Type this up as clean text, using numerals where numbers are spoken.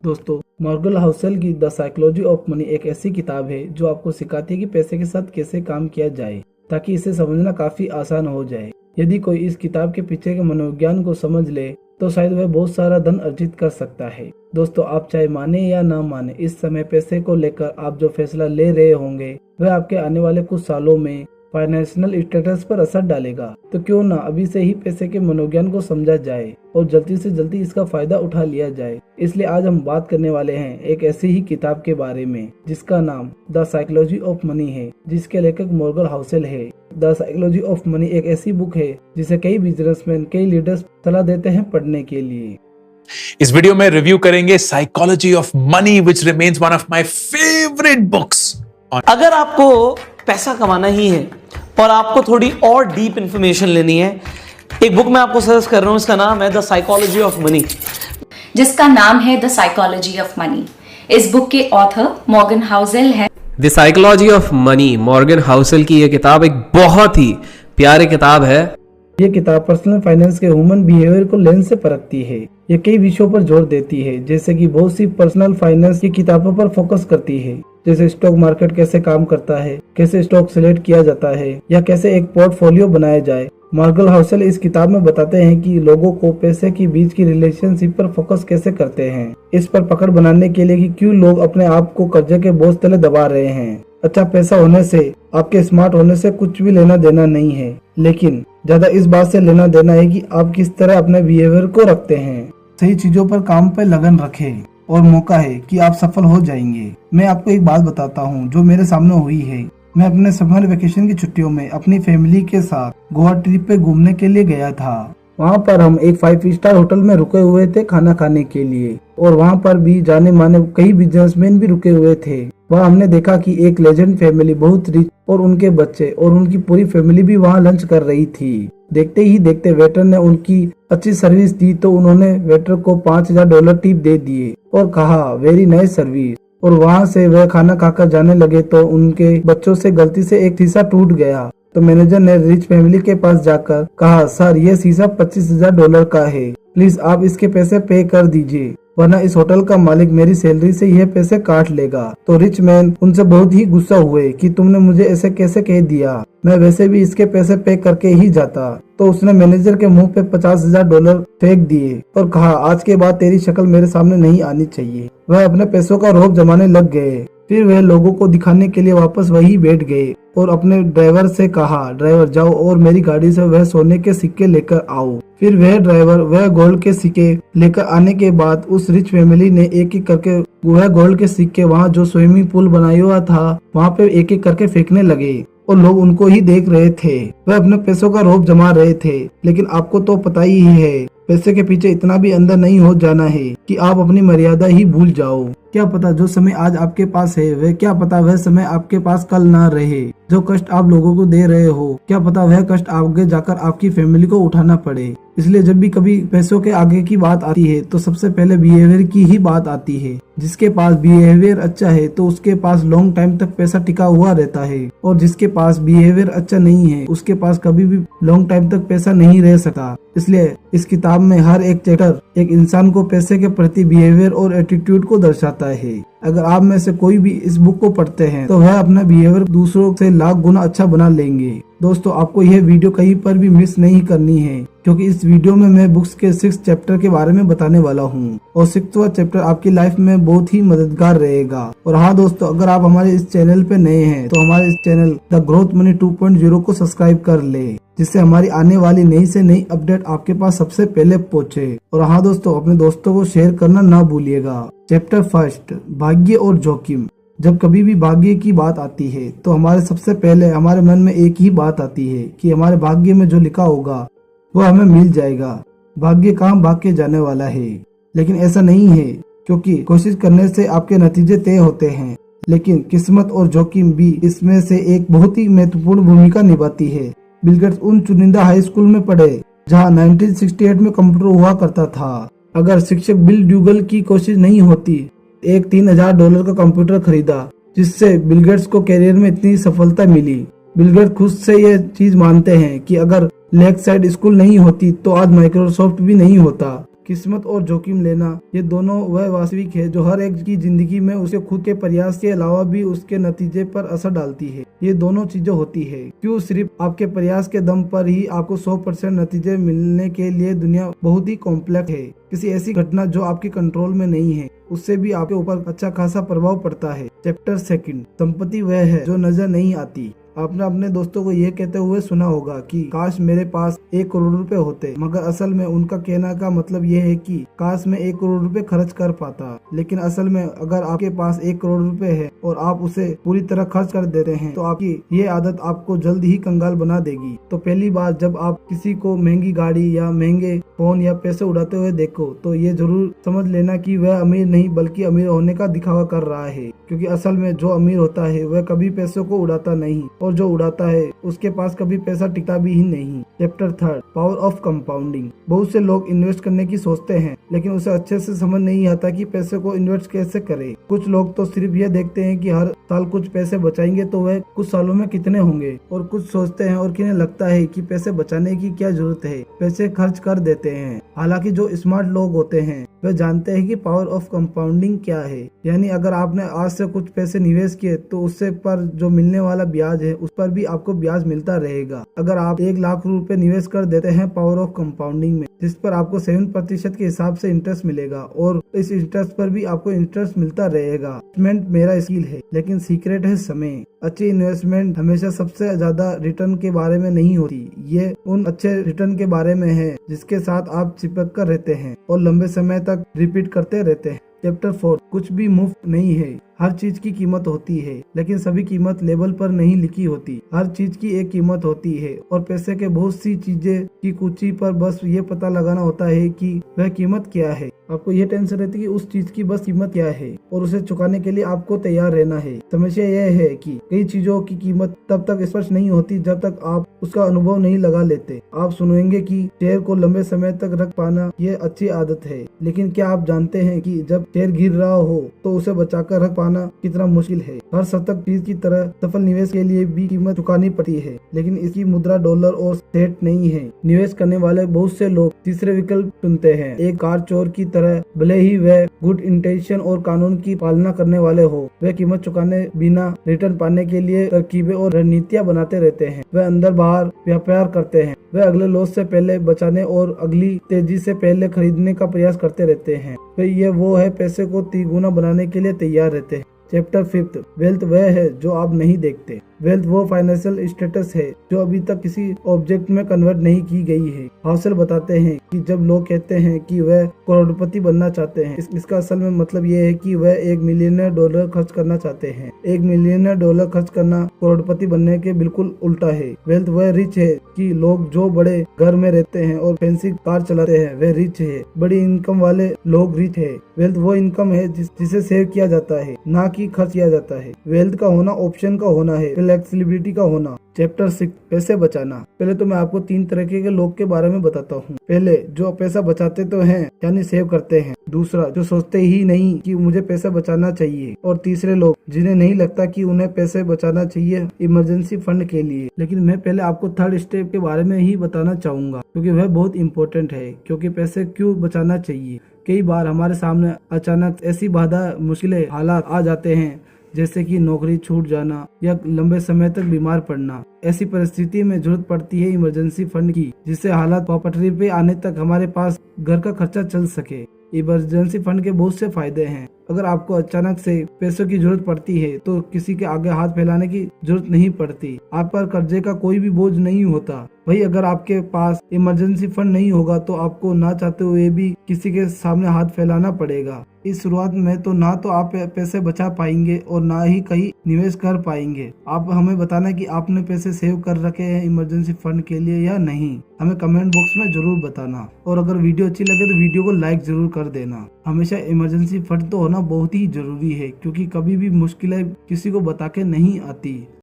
दोस्तों, Morgan Housel की the psychology of money एक ऐसी किताब है जो आपको सिखाती है कि पैसे के साथ कैसे काम किया जाए ताकि इसे समझना काफी आसान हो जाए। यदि कोई इस किताब के पीछे के मनोविज्ञान को समझ ले तो शायद वह बहुत सारा धन अर्जित कर सकता है। दोस्तों, आप चाहे माने या ना माने, इस समय पैसे को लेकर आप जो फैसला ले रहे होंगे वह आपके आने वाले कुछ सालों में फाइनेंशियल स्टेटस पर असर डालेगा। तो क्यों ना अभी से ही पैसे के मनोविज्ञान को समझा जाए और जल्दी से जल्दी इसका फायदा उठा लिया जाए। इसलिए आज हम बात करने वाले हैं एक ऐसी ही किताब के बारे में जिसका नाम द साइकोलॉजी ऑफ मनी है, जिसके लेखक मॉर्गन हाउसेल है। द साइकोलॉजी ऑफ मनी एक ऐसी बुक है जिसे कई बिजनेसमैन, कई लीडर्स सलाह देते हैं पढ़ने के लिए। इस वीडियो में रिव्यू करेंगे psychology of money which remains one of my favourite books. अगर आपको पैसा कमाना ही है और आपको थोड़ी और डीप इंफॉर्मेशन लेनी है, एक बुक मैं आपको सजेस्ट कर रहा हूं, इसका नाम है द साइकोलॉजी ऑफ मनी, जिसका नाम है द साइकोलॉजी ऑफ मनी। इस बुक के ऑथर मॉर्गन हाउसेल है। The psychology of money Morgan Housel की यह किताब एक बहुत ही प्यारी किताब है। ये किताब पर्सनल फाइनेंस के ह्यूमन बिहेवियर को लेंस से परखती है। ये कई विषयों पर जोर देती है, जैसे कि बहुत सी पर्सनल फाइनेंस की किताबों पर फोकस करती है, जैसे स्टॉक मार्केट कैसे काम करता है, कैसे स्टॉक सिलेक्ट किया जाता है या कैसे एक पोर्टफोलियो बनाया जाए। मॉर्गन हाउसेल इस किताब में बताते हैं कि लोगों को पैसे के बीच की रिलेशनशिप पर फोकस कैसे करते हैं, इस पर पकड़ बनाने के लिए कि क्यों लोग अपने आप को कर्जे के बोझ तले दबा रहे हैं। अच्छा पैसा होने से, आपके स्मार्ट होने से कुछ भी लेना देना नहीं है, लेकिन ज्यादा इस बात से लेना देना है कि आप किस तरह अपने बिहेवियर को रखते हैं। सही चीजों पर काम पे लगन रखें और मौका है कि आप सफल हो जाएंगे। मैं आपको एक बात बताता हूँ जो मेरे सामने हुई है। मैं अपने समर वेकेशन की छुट्टियों में अपनी फैमिली के साथ गोवा ट्रिप पे घूमने के लिए गया था। वहाँ पर हम एक 5 स्टार होटल में रुके हुए थे खाना खाने के लिए, और वहाँ पर भी जाने माने कई बिजनेसमैन भी रुके हुए थे। वहाँ हमने देखा कि एक लेजेंड फैमिली, बहुत रिच, और उनके बच्चे और उनकी पूरी फैमिली भी वहाँ लंच कर रही थी। देखते ही देखते वेटर ने उनकी अच्छी सर्विस दी तो उन्होंने वेटर को $5000 टिप दे दिए और कहा वेरी नाइस सर्विस। और वहाँ से वह खाना खाकर जाने लगे तो उनके बच्चों से गलती से एक शीशा टूट गया। तो मैनेजर ने रिच फैमिली के पास जाकर कहा, सर ये शीशा $25,000 का है, प्लीज आप इसके पैसे पे कर दीजिए, वरना इस होटल का मालिक मेरी सैलरी से यह पैसे काट लेगा। तो रिच मैन उनसे बहुत ही गुस्सा हुए कि तुमने मुझे ऐसे कैसे कह दिया, मैं वैसे भी इसके पैसे पे करके ही जाता। तो उसने मैनेजर के मुंह पे $50,000 फेंक दिए और कहा, आज के बाद तेरी शक्ल मेरे सामने नहीं आनी चाहिए। वह अपने पैसों का रौब जमाने लग गए। फिर वह लोगों को दिखाने के लिए वापस वही बैठ गए और अपने ड्राइवर से कहा, ड्राइवर जाओ और मेरी गाड़ी से वह सोने के सिक्के लेकर आओ। फिर वह ड्राइवर वह गोल्ड के सिक्के लेकर आने के बाद उस रिच फैमिली ने एक एक करके वह गोल्ड के सिक्के वहाँ जो स्विमिंग पूल बनाया हुआ था वहाँ पे एक एक करके फेंकने लगे और लोग उनको ही देख रहे थे। वह अपने पैसों का रौब जमा रहे थे। लेकिन आपको तो पता ही है, पैसे के पीछे इतना भी अंदर नहीं हो जाना है कि आप अपनी मर्यादा ही भूल जाओ। क्या पता जो समय आज आपके पास है वह क्या पता वह समय आपके पास कल ना रहे। जो कष्ट आप लोगों को दे रहे हो, क्या पता वह कष्ट आगे जाकर आपकी फैमिली को उठाना पड़े। इसलिए जब भी कभी पैसों के आगे की बात आती है तो सबसे पहले बिहेवियर की ही बात आती है। जिसके पास बिहेवियर अच्छा है तो उसके पास लॉन्ग टाइम तक पैसा टिका हुआ रहता है, और जिसके पास बिहेवियर अच्छा नहीं है उसके पास कभी भी लॉन्ग टाइम तक पैसा नहीं रह सकता। इसलिए इस किताब में हर एक चैप्टर एक इंसान को पैसे के प्रति बिहेवियर और एटीट्यूड को दर्शाता है। अगर आप में से कोई भी इस बुक को पढ़ते हैं तो वह अपना बिहेवियर दूसरों से लाख गुना अच्छा बना लेंगे। दोस्तों, आपको यह वीडियो कहीं पर भी मिस नहीं करनी है, क्योंकि इस वीडियो में मैं बुक्स के 6 चैप्टर के बारे में बताने वाला हूँ और 6वां चैप्टर आपकी लाइफ में बहुत ही मददगार रहेगा। और हाँ दोस्तों, अगर आप हमारे इस चैनल पे नए हैं तो हमारे इस चैनल द ग्रोथ मनी 2.0 को सब्सक्राइब कर ले, जिससे हमारी आने वाली नई से नई अपडेट आपके पास सबसे पहले पहुँचे। और हाँ दोस्तों, अपने दोस्तों को शेयर करना ना भूलिएगा। चैप्टर 1, भाग्य और जोखिम। जब कभी भी भाग्य की बात आती है तो हमारे सबसे पहले हमारे मन में एक ही बात आती है कि हमारे भाग्य में जो लिखा होगा वह हमें मिल जाएगा। भाग्य कहाँ भाग के जाने वाला है, लेकिन ऐसा नहीं है, क्योंकि कोशिश करने से आपके नतीजे तय होते हैं। लेकिन किस्मत और जोखिम भी इसमें से एक बहुत ही महत्वपूर्ण भूमिका निभाती है। बिल गेट्स उन चुनिंदा हाई स्कूल में पढ़े जहाँ 1968 में कंप्यूटर हुआ करता था। अगर शिक्षक बिल ड्यूगल की कोशिश नहीं होती, एक $3000 का कंप्यूटर खरीदा जिससे बिल गेट्स को करियर में इतनी सफलता मिली। बिल गेट्स खुद से ये चीज मानते हैं कि अगर लेक साइड स्कूल नहीं होती तो आज माइक्रोसॉफ्ट भी नहीं होता, किस्मत और जोखिम लेना, ये दोनों वह वास्तविक है जो हर एक की जिंदगी में उसके खुद के प्रयास के अलावा भी उसके नतीजे पर असर डालती है। ये दोनों चीजें होती है। क्यों सिर्फ आपके प्रयास के दम पर ही आपको 100% नतीजे मिलने के लिए दुनिया बहुत ही कॉम्प्लेक्स है। किसी ऐसी घटना जो आपके कंट्रोल में नहीं है, उससे भी आपके ऊपर अच्छा खासा प्रभाव पड़ता है। चैप्टर 2, संपत्ति वह है जो नजर नहीं आती। आपने अपने दोस्तों को ये कहते हुए सुना होगा कि काश मेरे पास 1 करोड़ रुपए होते, मगर असल में उनका कहने का मतलब ये है कि काश मैं 1 करोड़ रुपए खर्च कर पाता। लेकिन असल में अगर आपके पास 1 करोड़ रुपए है और आप उसे पूरी तरह खर्च कर देते हैं तो आपकी ये आदत आपको जल्द ही कंगाल बना देगी। तो पहली बार जब आप किसी को महंगी गाड़ी या महंगे फोन या पैसे उड़ाते हुए देखो तो ये जरूर समझ लेना कि वह अमीर नहीं बल्कि अमीर होने का दिखावा कर रहा है, क्योंकि असल में जो अमीर होता है वह कभी पैसों को उड़ाता नहीं और जो उड़ाता है उसके पास कभी पैसा टिकता भी ही नहीं। Chapter 3, power of compounding. बहुत से लोग इन्वेस्ट करने की सोचते हैं लेकिन उसे अच्छे से समझ नहीं आता कि पैसे को इन्वेस्ट कैसे करें। कुछ लोग तो सिर्फ ये देखते हैं कि हर साल कुछ पैसे बचाएंगे तो वह कुछ सालों में कितने होंगे, और कुछ सोचते हैं और किन्हें लगता है कि पैसे बचाने की क्या जरूरत है, पैसे खर्च कर देते हैं। हालांकि जो स्मार्ट लोग होते हैं वे जानते हैं कि पावर ऑफ कंपाउंडिंग क्या है। यानी अगर आपने आज से कुछ पैसे निवेश किए तो उससे पर जो मिलने वाला ब्याज है उस पर भी आपको ब्याज मिलता रहेगा। अगर आप 1 लाख रुपए निवेश कर देते हैं पावर ऑफ कंपाउंडिंग में, जिस पर आपको 7% के हिसाब से इंटरेस्ट मिलेगा और इस इंटरेस्ट पर भी आपको इंटरेस्ट मिलता रहेगा। इन्वेस्टमेंट मेरा स्किल है लेकिन सीक्रेट है समय। अच्छी इन्वेस्टमेंट हमेशा सबसे ज्यादा रिटर्न के बारे में नहीं होती, ये उन अच्छे रिटर्न के बारे में है जिसके साथ आप चिपक कर रहते हैं और लंबे समय तक रिपीट करते रहते हैं। चैप्टर 4, कुछ भी मुफ्त नहीं है। हर चीज की कीमत होती है लेकिन सभी कीमत लेबल पर नहीं लिखी होती। हर चीज की एक कीमत होती है और पैसे के बहुत सी चीजें की कुर्सी पर बस ये पता लगाना होता है कि वह कीमत क्या है। आपको ये टेंशन रहती है कि उस चीज की बस कीमत क्या है और उसे चुकाने के लिए आपको तैयार रहना है। समस्या यह है कि कई चीजों की कीमत तब तक स्पष्ट नहीं होती जब तक आप उसका अनुभव नहीं लगा लेते। आप सुनेंगे कि शेयर को लंबे समय तक रख पाना ये अच्छी आदत है, लेकिन क्या आप जानते हैं कि जब शेयर गिर रहा हो तो उसे बचाकर रख पाना कितना मुश्किल है। हर सतत चीज की तरह सफल निवेश के लिए भी कीमत चुकानी पड़ती है, लेकिन इसकी मुद्रा डॉलर और सेंट नहीं है। निवेश करने वाले बहुत से लोग तीसरे विकल्प चुनते हैं, एक कार चोर की तरह। भले ही वह गुड इंटेंशन और कानून की पालना करने वाले हो, वह कीमत चुकाने बिना रिटर्न पाने के लिए तरकीबें और रणनीतियां बनाते रहते हैं। वह अंदर बाहर व्यापार करते हैं, वह अगले लॉस से पहले बचाने और अगली तेजी से पहले खरीदने का प्रयास करते रहते हैं। ये वो है पैसे को 3 गुना बनाने के लिए तैयार रहते हैं। चैप्टर 5, वेल्थ वह है जो आप नहीं देखते। वेल्थ वो फाइनेंशियल स्टेटस है जो अभी तक किसी ऑब्जेक्ट में कन्वर्ट नहीं की गई है। हाउसल बताते हैं कि जब लोग कहते हैं कि वह करोड़पति बनना चाहते हैं, इसका असल में मतलब ये है कि वह $1 मिलियन खर्च करना चाहते हैं। $1 मिलियन खर्च करना करोड़पति बनने के बिल्कुल उल्टा है। वेल्थ वह रिच है कि लोग जो बड़े घर में रहते हैं और फैंसी कार चलाते हैं वह रिच है। बड़ी इनकम वाले लोग रिच है। वेल्थ वो इनकम है जिसे सेव किया जाता है, ना कि खर्च किया जाता है। वेल्थ का होना ऑप्शन का होना है, फ्लेक्सिबिलिटी का होना। चैप्टर 6, पैसे बचाना। पहले तो मैं आपको 3 तरह के लोग के बारे में बताता हूँ। पहले जो पैसा बचाते तो हैं यानी सेव करते हैं। दूसरा जो सोचते ही नहीं कि मुझे पैसा बचाना चाहिए। और तीसरे लोग जिन्हें नहीं लगता कि उन्हें पैसे बचाना चाहिए इमरजेंसी फंड के लिए। लेकिन मैं पहले आपको 3rd स्टेप के बारे में ही बताना चाहूंगा क्योंकि वह बहुत इम्पोर्टेंट है। क्योंकि पैसे क्यों बचाना चाहिए, कई बार हमारे सामने अचानक ऐसी बाधा मुश्किलें हालात आ जाते हैं जैसे कि नौकरी छूट जाना या लंबे समय तक बीमार पड़ना। ऐसी परिस्थिति में जरूरत पड़ती है इमरजेंसी फंड की, जिससे हालात पटरी पे आने तक हमारे पास घर का खर्चा चल सके। इमरजेंसी फंड के बहुत से फायदे हैं। अगर आपको अचानक से पैसों की जरूरत पड़ती है तो किसी के आगे हाथ फैलाने की जरूरत नहीं पड़ती। आप पर कर्जे का कोई भी बोझ नहीं होता। वही अगर आपके पास इमरजेंसी फंड नहीं होगा तो आपको ना चाहते हुए भी किसी के सामने हाथ फैलाना पड़ेगा। इस शुरुआत में तो ना तो आप पैसे बचा पाएंगे और ना ही कहीं निवेश कर पाएंगे। आप हमें बताना कि आपने पैसे सेव कर रखे हैं इमरजेंसी फंड के लिए या नहीं, हमें कमेंट बॉक्स में जरूर बताना। और अगर वीडियो अच्छी लगे तो वीडियो को लाइक जरूर कर देना। हमेशा इमरजेंसी फंड तो होना बहुत ही जरूरी है क्योंकि कभी भी मुश्किलें किसी को बता के नहीं आती।